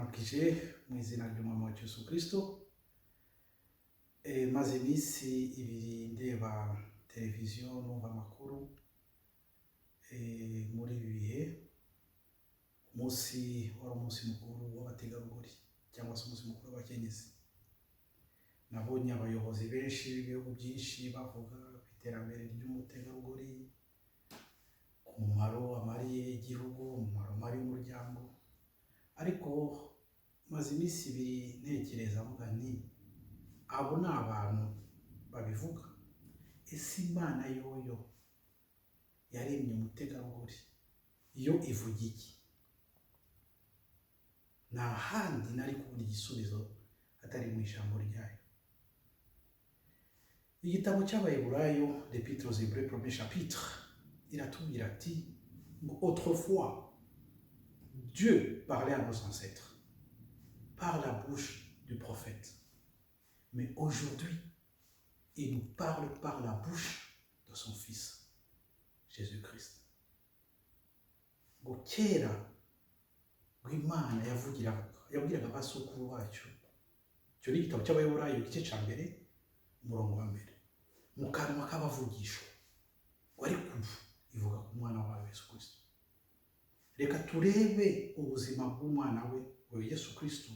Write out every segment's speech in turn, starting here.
ndabaramukije mu izina ry'umwami wacu Yesu Kristo. Maze iminsi ibiri ndeba televiziyo numva amakuru muri ibi bihe. Umunsi wari umunsi mukuru w'abategarugori cyangwa se umunsi mukuru w'abakenyezi. Nabonye abayobozi benshi b'ibihugu byinshi bavuga ku iterambere ry'umutegarugori, ku mumaro amariye igihugu, umumaro amariye umuryango. Ariko maze iminsi ibiri ntekereza mvuga nti abo ni abantu babivuga, ese Imana yoyo yaremye umutegarugori yo ivuga iki? Nta handi nari kubona igisubizo atari mu ijambo ryayo. Igitabo cy'Abaheburayo, l'Épître aux Hébreux, premier chapitre, iratubwira ati ngo autrefois Dieu parlait à nos ancêtres par la bouche du prophète. Mais aujourd'hui, il nous parle par la bouche de son Fils, Jésus-Christ. Ngo kera ngo Imana yabwiraga abasokuru bacu. Icyo ni igitabo cy'Abaheburayo igice cya mbere umurongo wa mbere. Mu kanwa k'abavugisho wari kuva ivuga ku mwana wawe Yesu Kristo. Reka turebe ubuzima bw'umwana we Yesu Kristo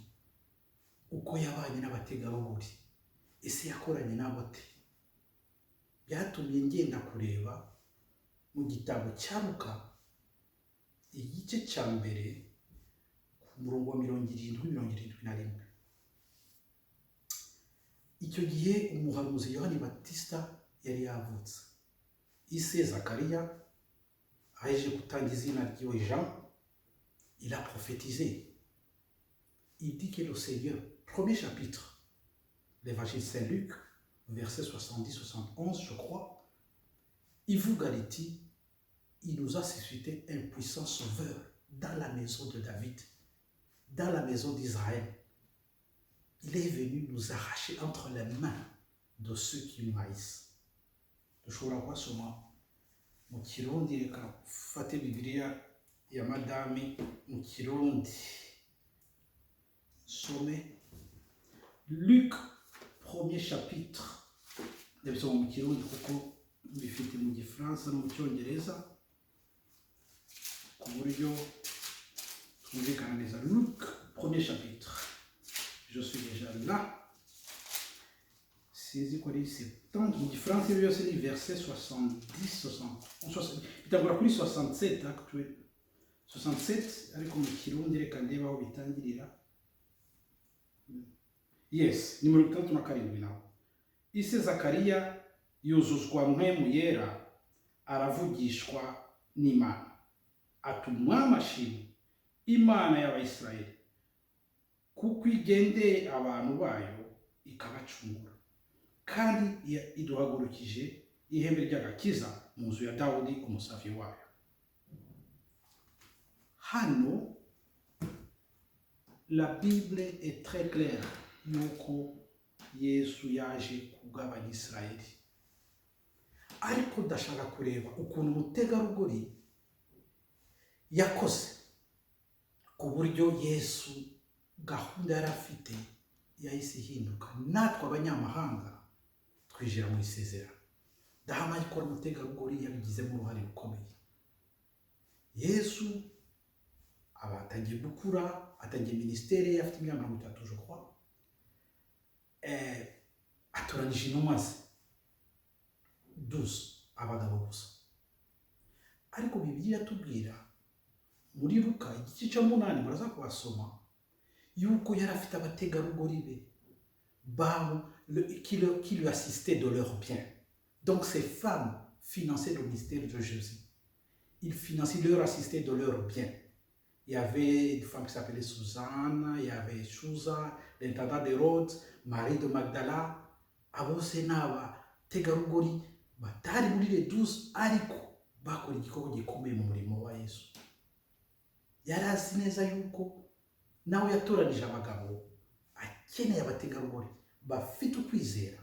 uko yabanye n'abategarugori. Ese yakoranye nabo ate? Byatumye ngenda kureba mu gitabo cya Luka igice cya mbere ku murongo wa 70-71. Icyo gihe umuhanuzi Yohani Batista yari yavutse. Ise Zakariya aje gutanga izina ry'iwe Jean, il a prophétisé. Il dit que le Seigneur, premier chapitre, l'évangile Saint-Luc, verset 70-71, je crois, il vous garantit, il nous a suscité un puissant sauveur dans la maison de David, dans la maison d'Israël. Il est venu nous arracher entre les mains de ceux qui nous haïssent. Dushobora kwasoma mu Kirundi, reka ufate Bibiliya ya Madame mu Kirundi. Sommet Luc premier chapitre. Ndabisoma mu Kirundi kuko bifite mu Gifaransa no mu Cyongereza ku buryo twumvikana neza. Luc premier chapitre. Je suis déjà là. Sinzi ko ari 70 mu Gifaransa byose ni verset 70-60. Bitangura kuri 67 actually. 67 ariko mu Kirundi reka ndebe aho bitangirira. Yes, ni 37 naho. Ise Zakariya yuzuzwa mpwemu yera aravugishwa n'Imana. Atumwa amashimwe Imana y'Abayisiraheli kuko igendeye abantu bayo ikabacungura, kandi iduhagurukije ihembe ry'agakiza mu nzu ya Dawudi umusavyi wayo. Hano la Bible est très claire yuko Yesu yaje kubw'Abanyisiraheli. Ariko ndashaka kureba ukuntu umutegarugori yakoze ku buryo Yesu gahunda yari afite yahise ihinduka. Natwe abanyamahanga twijira mu isezerano. Ndahama ko umutegarugori yabigizemo uruhare rukomeye. Yesu abatangiye gukura, atangiye ministere afite imyaka 30 je crois. Atoranije intumwa ze 12 abagabo gusa. Ariko Bibiliya tubwira muri Luka igice cya 8 muraza kubasoma yuko yari afite abategarugori be qui lui assistaient de leurs biens. Donc ces femmes finançaient le ministère de Jésus. Ils finançaient, leur assistaient de leurs biens. Il y avait une femme qui s'appelait Suzanne, il y avait Chuza, l'intendant d'Hérode, Marie de Magdala. Abo se n'abategarugori batari muri les 12 ariko bakora igikorwa gikomeye mu murimo wa Yesu. Yari azi neza yuko nawe yatoranije abagabo akeneye abategarugori bafite ukwizera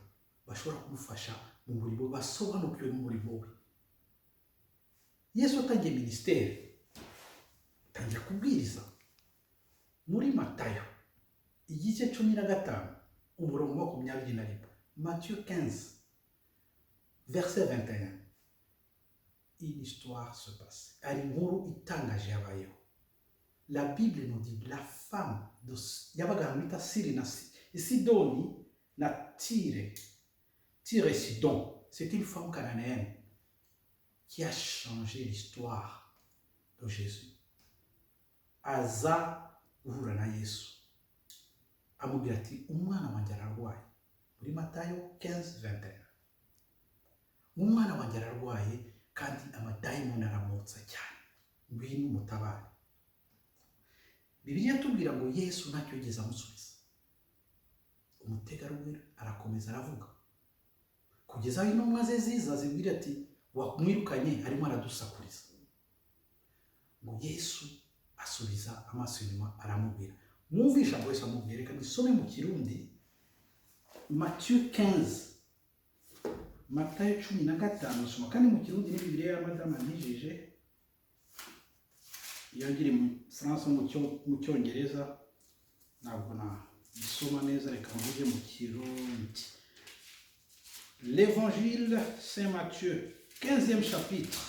bashobora kumufasha mu murimo, basobanukiwe mu murimo we. Yesu atangiye ministere, atangira kubwiriza. muri Matayo igice 15 umurongo 21. Matthieu 15 verset 21. Une histoire se passe. Ari inkuru itangaje yabayeho. La Bible nous dit la femme de yabaga bita Siri na Sidoni na Tyr et Sidon. C'est une femme cananéenne qui a changé l'histoire de Jésus. Aza guhura na Yesu amubwira ati umwana wanjye ararwaye. Muri Matayo 15:21. Umwana wanjye ararwaye kandi amadayimoni aramutsa cyane, ngwino umutabare. Bibiliya tubwira ngo Yesu ntacyo yigeze amusubiza. Umutegarugori arakomeza aravuga kugeza aho intumwa ze ziza zibwira ati wamwirukanye arimo aradusakuriza. Ngo Yesu asubiza amaso inyuma aramubwira. Mwumvisha ngo Yesu amubwira, reka dusome mu Kirundi Matthieu 15. Matayo 15 usoma kandi mu Kirundi ni Bibiliya ya Madame Nijeje. Iyo ngiri mu France mu Cyongereza ntabwo bisoma neza, reka mvuge mu Kirundi. L'évangile Saint Matthieu, 15e chapitre,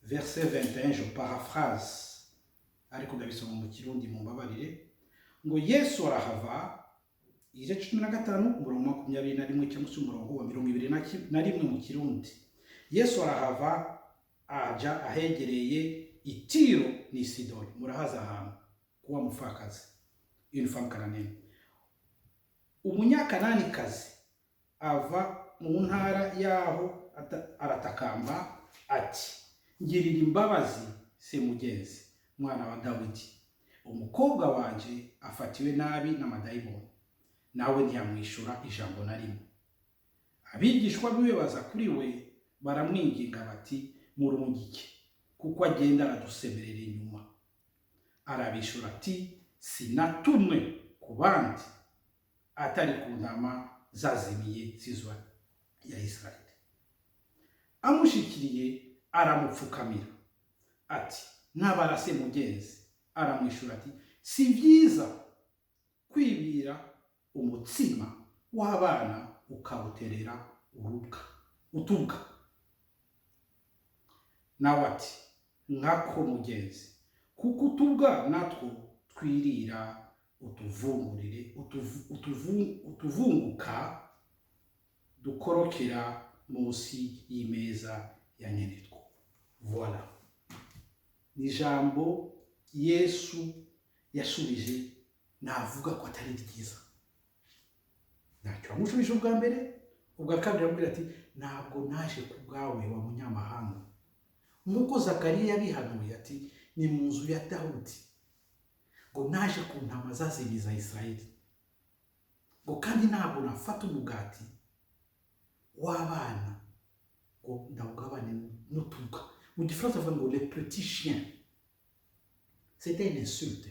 verset 21, je paraphrase. Ariko ndabisoma mu Kirundi mumbabarire. Ngo Yesu arahava, igice 15 umurongo 21 cyangwa se umurongo wa 21 mu Kirundi. Yesu arahava aja ahegereye i Tiro ni Sidoni. Murahaza ahantu kuwa mufakazi, une femme cananéenne. Umunyakananikazi ava mu ntara yaho aratakamba ati, ngirira imbabazi se mugenzi, mwana wa Dawidi, umukobwa wanje afatiwe nabi n'amadayimoni. Nawe ntiyamwishura ijambo na rimwe. Abigishwa biwe baza kuri we baramwinginga bati, murungike kuko agenda aradusemerera inyuma. Arabishura ati, sinatumwe ku bandi atari ku ntama zazimiye zizwa ya Israeli. Amushikiriye aramupfukamira ati, ntabarase mugenzi. Aramwishura ati, si byiza kwibira umutsima w'abana ukawuterera utubwa. Nawe ati, nkako mugenzi, kuko utubwa natwo twirira utuvunguka dukorokera munsi y'imeza ya nyenetwo. Voilà. Ni jambo Yesu yashubije navuga ko atari ryiza. Ntacyo amushubije ubwa mbere, ubwa kabiri aramubwira ati, ntabwo naje ku bwawe wa munyamahanga. Nk'uko Zakariya yabihanuye ati, ni mu nzu ya Dawudi, ngo naje ku ntama zazimiye za Israeli. Ngo kandi ntabwo nafata umugati w'abana ngo ndawugabane n'utubwa. Mu Gifaransa bavuga ngo les petits chiens. C'était une insulte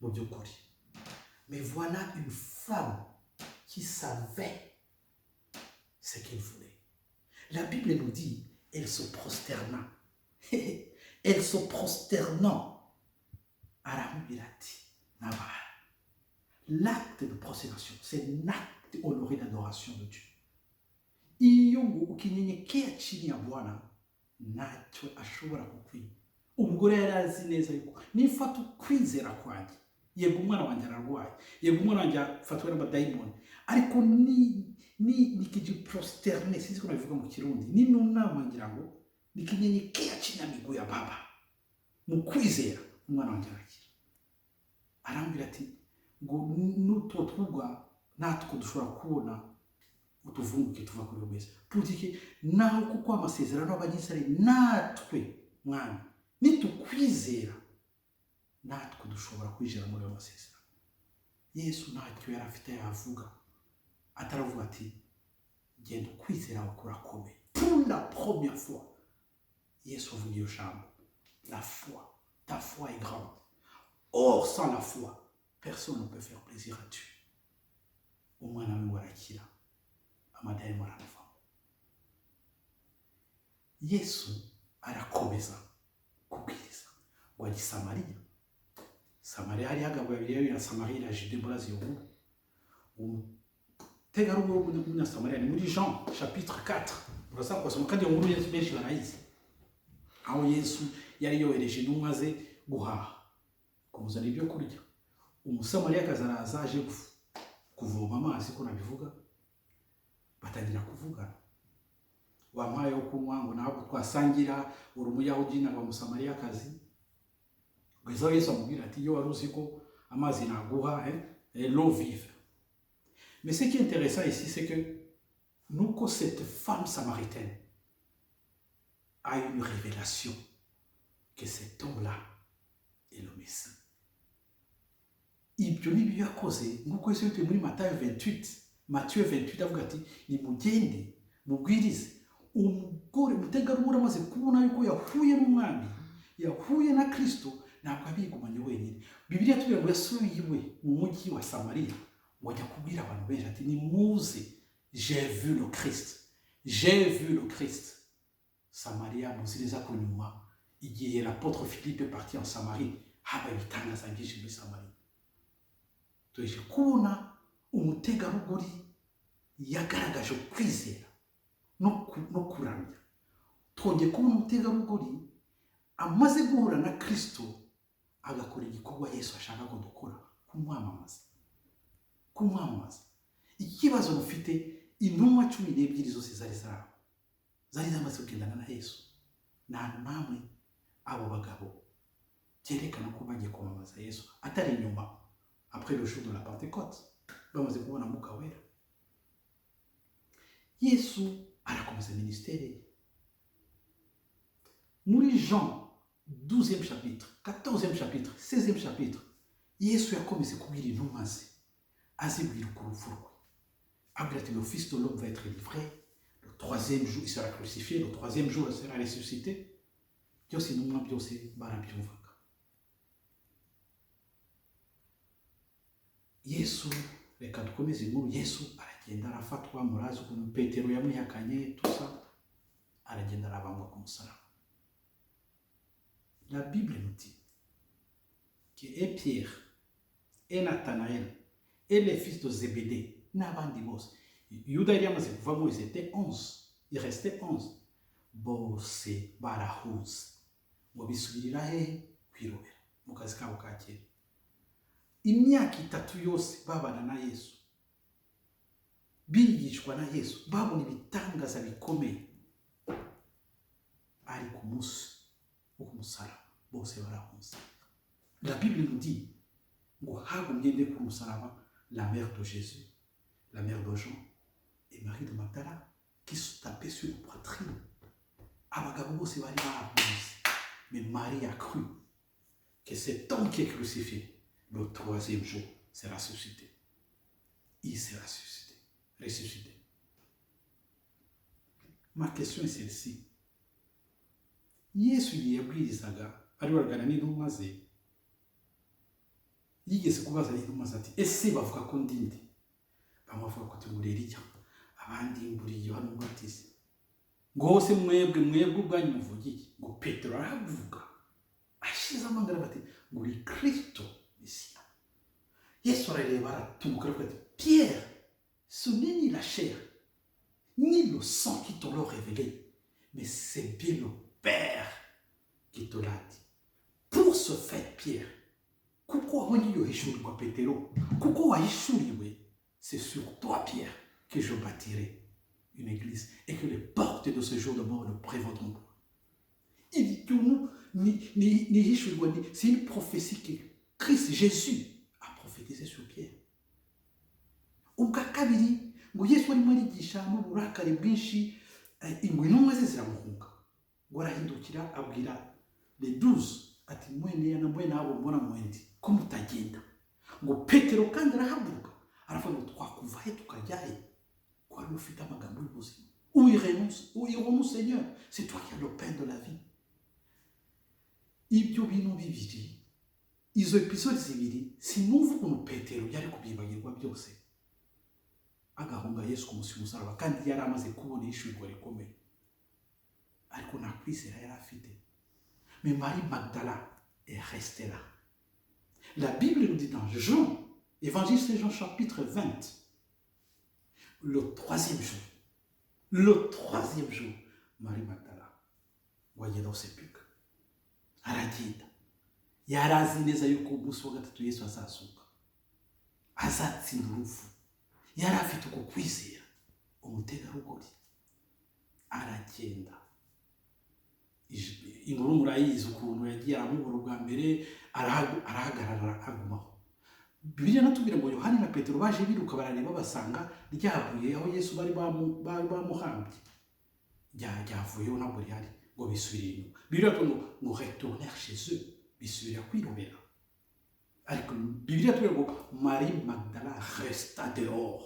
mu by'ukuri. Mais voilà une femme qui savait ce qu'elle voulait. La Bible nous dit, elle se prosterna. Elle se prosternant. L'acte de prosternation, c'est un acte honoré d'adoration de Dieu. Iyo ukinyenyekea chini ya Bwana, ntacyo ashobora kukwiba. Umugore yari azi neza yuko nifata ukwizera kwanjye, yego umwana wanjye ararwaye, yego umwana wanjye afatwa n'amadayimoni, ariko nikiji prosterne, sinzi ko nabivuga mu Kirundi, ninunama ngira ngo nikinyenyekea chini ya miguu ya Baba, mu kwizera umwana wanjye arakira. Arambwira ati, ngo n'utwo twubwa natwo dushobora kubona utuvunguke tuva kuri wese. Putike naho kuko amasezerano y'Abanyisraeli natwe mwana nitukwizera natwe dushobora kwinjira muri ayo masezerano. Yesu ntacyo yari afite yavuga ataravuga ati, genda ukwizera kurakomeye. Pour la première fois Yesu avuga iyo jambo, la foi, ta foi est grande. Or sans la foi personne ne peut faire plaisir à Dieu. Umwana we warakira, amadayimoni aravamo. Yesu arakomeza kubwiriza ngo ajye i Samariya. Samariya hari hagabo babiri ya Samariya ya Jude murazi ubu umutegarugori w'umunyasamariya ni muri Jean chapitre 4 urasa kwasoma kandi inkuru Yesu benshi barayizi aho Yesu yari yohereje intumwa ze guhaha kumuzana ibyo kurya umusamariyakazi araza aje kuvoma amazi ko nabivuga batangira kuvugana wampaye wo kunywa ngo ntabwo twasangira uri umuyahudi na umusamariyakazi ubwo Yesu amubwira ati iyo wari uzi ko amazi naguha l'eau vive. Mais ce qui est intéressant ici, c'est que nous, que cette femme samaritaine a une révélation que cet homme-là est le Messie. Ibyo nibyo yakoze nk'uko Yesu yabwiye muri Matthieu 28 avuga ati nimugende mubwirize umugore mutegarugori amaze kubona yuko yahuye n'umwami yahuye na Kristo ntabwo abigumanye wenyine. Bibiliya tubwira ngo yasubiye iwe mu mujyi wa Samariya wajya kubwira abantu benshi ati nimuze j'ai vu le Christ. Samariya muziriza ku nyuma igihe l'apôtre Philippe est parti en Samarie haba ibitangaza byinshi muri Samariya. Tuje kubona umutegarugori yagaragaje kwizera no kuramya. Twongeye kubona umutegarugori amaze guhura na Kristo agakora igikorwa Yesu ashaka ko dukora kumwamamaza. Ikibazo mufite intumwa 12 zose zari zamaze kugendana na Yesu nta namwe abo bagabo cyerekana ko bagiye kwamamaza Yesu atari nyuma après le jour de la Pentecôte bamaze kubona Mwuka Wera. Yesu arakomeza ministère muri Jean 12e chapitre 14e chapitre 16e chapitre Yesu yakomeze kubwira intumwa ze azibwira ku rupfu rwe abwira ati le fils de l'homme va être livré, le 3e jour il sera crucifié, le 3e jour il sera ressuscité. Byose intumwa byose barabyumvaga. Yesu reka dukomeze inkuru. Yesu aragenda arafatwa murazi ukuntu Petero yamwihakanye tusa aragenda arabambwa ku musaraba. La Bible nous dit que Pierre et Nathanaël et les fils de Zébédée n'abandi bose Yuda yari yamaze kuvamo ils étaient 11, il restait 11 bose barahuze ngo bisubirira he kwirobera mu kazi kabo ka kera. Imyaka 3 yose babana na Yesu bigishwa na Yesu babona ibitangaza bikomeye ari ku munsi wo kumusaraba bose barahuze. La Bible nous dit ngo hagumye ku musaraba la mère de Jésus, la mère de Jean et Marie de Magdala qui se tapaient sur la poitrine. Abagabo bose bari barahuze, mais Marie a cru que cet homme qui est crucifié le 3e jour sera ressuscité. Il sera ressuscité. Ma question est celle-ci. Yesu yabwirizaga ari waragana n'intumwa ze yigeze kubaza intumwa ati ese bavuga ko ndinde bamuvuga ko tumurera ijya abandi mburiye hano ngatize ngo hose mwebwe ubwanyu muvugiye ngo Petero aravuga ashize amangara bati ngo uri Kristo Mesia. Yesu arareba aratunguka ati Pierre, ce n'est ni la chair ni le sang qui te l'ont révélé, mais c'est bien le Père qui te l'a dit. Pour ce fait, Pierre, kuko waniyo hishuriwa Petero, kuko wahishuriwe, c'est sur toi, Pierre, que je bâtirai une église et que les portes de ce jour de mort ne prévaudront pas. Il dit que nous, c'est une prophétie que Christ, Jésus, a prophétisé sur Pierre. Ukakabiri, ngo Yesu ari muri gisha n'uburakari bwinshi ingwe n'umwe ziramuhunga. Ngo arahindukira abwira les 12 ati mwene na mwene abo mbona mwendi ko mutagenda. Ngo Petero kandi arahaguruka aravuga ngo twakuva he tukajyahe ko ari ufite amagambo y'ubuzima. Où irons-nous Seigneur? C'est toi qui as le pain de la vie. Ibyo bintu bibiri izo episode zibiri sinumva ukuntu Petero yari kubyibagirwa byose agahunga Yesu ku munsi w'umusaraba kandi yari amaze kubona ishurwa rikomeye ariko nta kwizera yari afite. Mais Marie Magdala est restée là. La Bible nous dit dans Jean, Évangile de Jean chapitre 20, le troisième jour, Marie Magdala, voyez dans ses pics, aragenda, yarazi neza yuko umunsi wa gatatu Yesu azazuka, azatsinda urupfu, yari afite uko kwizera, umutegarugori, aragenda. Inkuru murayizi ukuntu yagiye aramubura ubwa mbere, arahagarara agumaho. Bibiliya natubwira ngo Yohani na Petero baje biruka barareba basanga ryavuye aho Yesu bari bamuhambye, ryavuyeho ntabwo rihari, ngo bisubire inyuma. Bibiliya ngo retournèrent chez eux, bisubira kwirobera. Ariko Bibiliya tubwira ngo Marie Magdala resta dehors,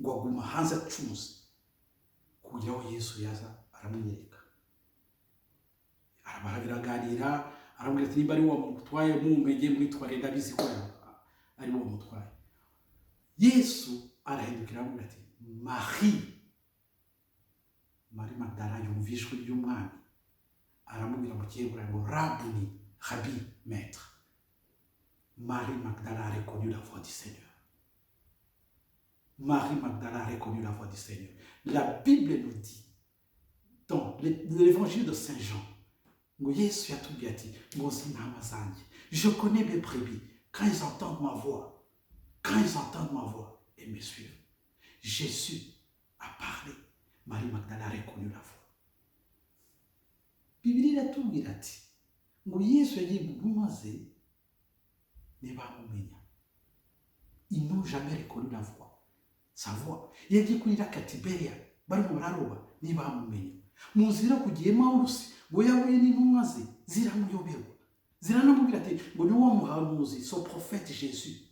ngo aguma hanze acunze kugira ngo Yesu yaza aramwereka. Baraganira, aramubwira ati nimba ari wo mutwaye mumpege mwitware, ndabizi ko ari wo mutwaye. Yesu arahindukira aramubwira ati Marie Magdala yumva ijwi ry'umwami, aramubwira mu Kiheburayo ngo Rabuni, Rabbi, maître. Marie Magdala a reconnu la voix du Seigneur. Marie Magdala a reconnu la voix du Seigneur. La Bible nous dit, dans l'évangile de Saint Jean, je connais mes brebis. Quand ils entendent ma voix, ils me suivent. Jésus a parlé. Marie Magdala a reconnu la voix. Bible a tout dit. Ils n'ont jamais reconnu la voix. Sa voix. Il a dit qu'il a Katiberia. Muzira kugiye Mawusi ngo yahuye n'intumwa ze ziramuyoberwa, ziranamubwira ati ngo ni wa muhanuzi, so prophète Jésus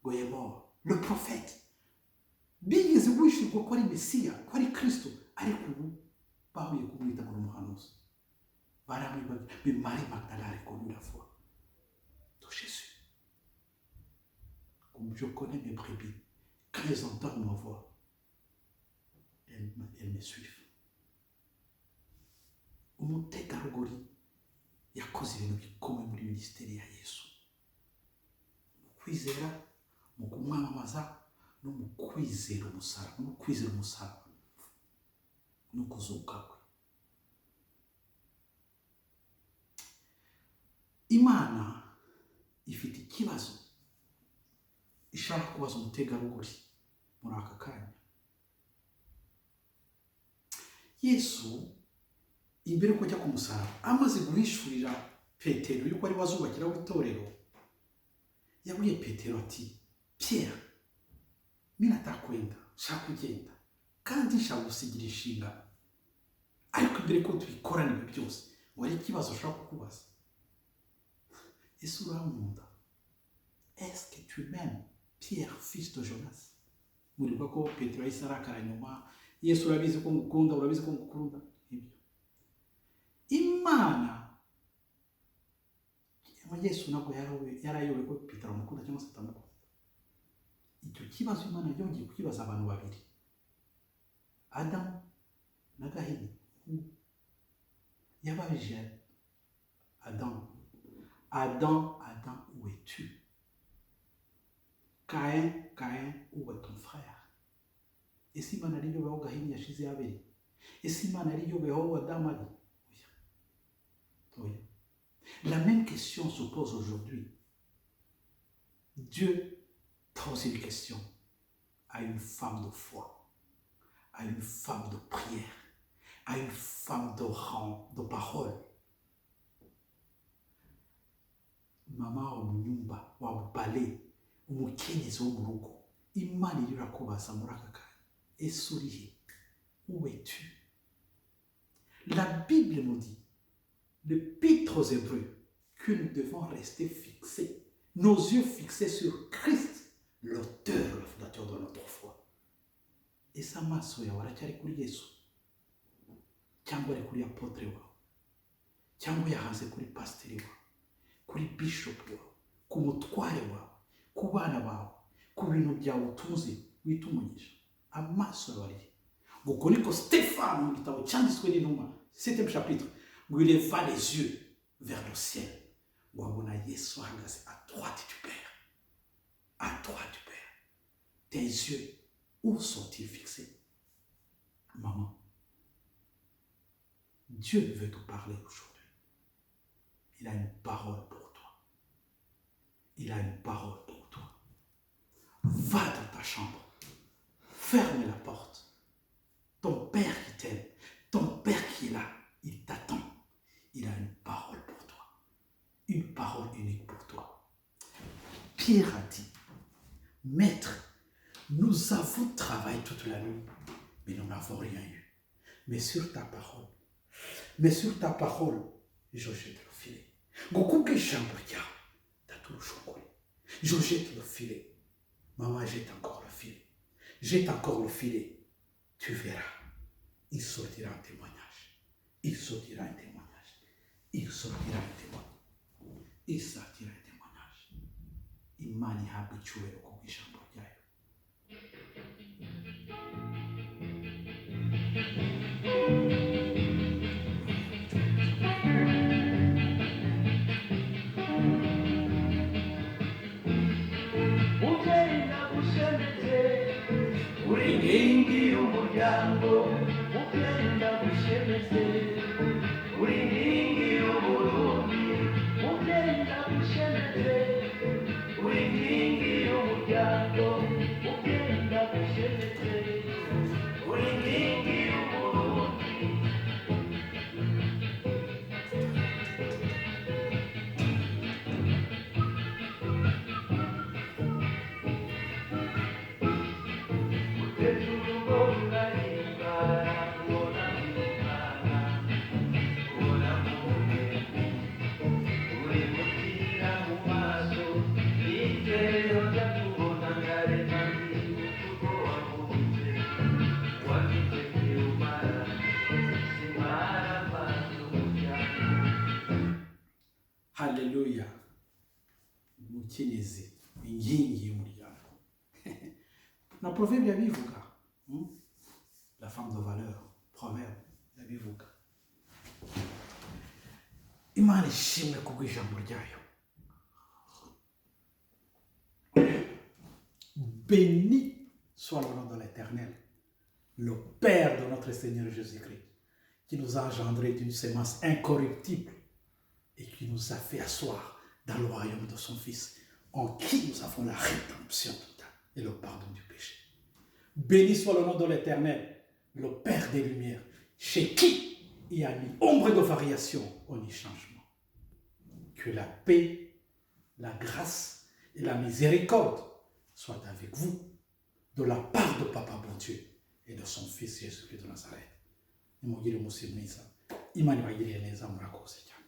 ngo est mort. Le prophète bigeze gushirwa ko ari Mesiya, ko ari Kristo, ariko ubu bahuye kumwita ngo umuhanuzi. Baramwibaga. Mais Marie Magdala a reconnu la voix de Jésus. Comme je connais mes brebis, quand elles entendent ma voix, elles me suivent. Umutegarugori yakoze ibintu bikomeye muri minisiteri ya Yesu, mu kwizera, mu kumwamamaza, no mu kwizera umusaraba, no kuzuka kwe. Imana ifite ikibazo ishaka kubaza umutegarugori muri aka kanya. Yesu imbere ko ajya ku musaraba, amaze guhishurira Petero yuko ari bazubakiraho itorero, yabwiye Petero ati Pierre, mina atakwenda, shaka kugenda kandi nshaka gusigira inshingano, ariko imbere ko tubikorana ibi byose wari ikibazo ushaka kukubaza. Ese urankunda? Est-ce que tu m'aimes, Pierre, fils de Jonas? Muribuka ko Petero yahise arakara nyuma, Yesu urabizi ko ngukunda, urabizi ko ngukunda. Imana Yesu ntabwo yarayobewe ko Petero amukunda cyangwa se atamukunda. Icyo kibazo Imana yongeye kukibaza abantu babiri, Adamu na Gahini. Yabajije Adam, où es-tu? Caïn, où est ton frère? Ese Imana ari yobeho Gahini yashize Abeli? Ese Imana ari yobeho Adamu ari? Oui. La même question se pose aujourd'hui. Dieu pose une question à une femme de foi, à une femme de prière, à une femme de rang, de parole. Mama wa munyumba, wa bale, umukenyezi wo mu rugo, Imana irakubaza muri aka kanya. Ese urihe? Où es-tu? La Bible nous dit, l'Épître aux Hébreux, que nous devons rester fixés, nos yeux fixés sur Christ, l'auteur et le fondateur de notre foi. Ese amaso yawe aracyari kuri Yesu, cyangwa ari kuri apotre wawe, cyangwa yahanze kuri pasiteri wawe, kuri bishop wawe, ku mutware wawe, ku bana bawe, ku bintu byawe utunze wita umugisha? Amaso yawe ari ngo niko Stéphane mu gitabo cyanditswe n'intumwa 7e chapitre, où il leva les yeux vers le ciel, wabona Yesu ahagaze à droite du Père. À droite du Père. Tes yeux, où sont-ils fixés? Maman, Dieu veut te parler aujourd'hui. Il a une parole pour toi. Il a une parole pour toi. Va dans ta chambre. Ferme la porte. Ton Père qui t'aime, ton Père qui est là, il t'attend. Il a une parole pour toi. Une parole unique pour toi. Pierre a dit, Maître, nous avons travaillé toute la nuit, mais nous n'avons rien eu. Mais sur ta parole, je jette le filet. Gokuke Chambriya, t'as tout le chocolat. Je jette le filet. Maman jette encore le filet. Jette encore le filet. Tu verras. Il sortira un témoignage. Il sortira un témoignage. Il sortira un témoignage. Il sortira un témoignage. Imani habitué au Gokuke Chambriya. Uringi umuryango ugenda gushemeze uringi uburundi ugenda gushemeze uringi umuryango ugenda gushemeze uringi uburundi. Haleluya. Mukenyezi, inkingi y'umuryango. Na proverbe yabivuga. La femme de valeur. Proverbe yabivuga. Imana ishimwe kubw'ijambo ryayo. Béni soit le nom de l'Éternel, le Père de notre Seigneur Jésus-Christ, qui nous a engendrés d'une sémence incorruptible et qui nous a fait asseoir dans le royaume de son Fils, en qui nous avons la rédemption totale et le pardon du péché. Béni soit le nom de l'Éternel, le Père des Lumières, chez qui il y a ni ombre de variation ou ni changement. Que la paix, la grâce et la miséricorde soient avec vous, de la part de Papa bon Dieu et de son Fils Jésus-Christ de Nazareth. Nimugire umunsi mwiza, Imana ibagiriye neza murakoze cyane.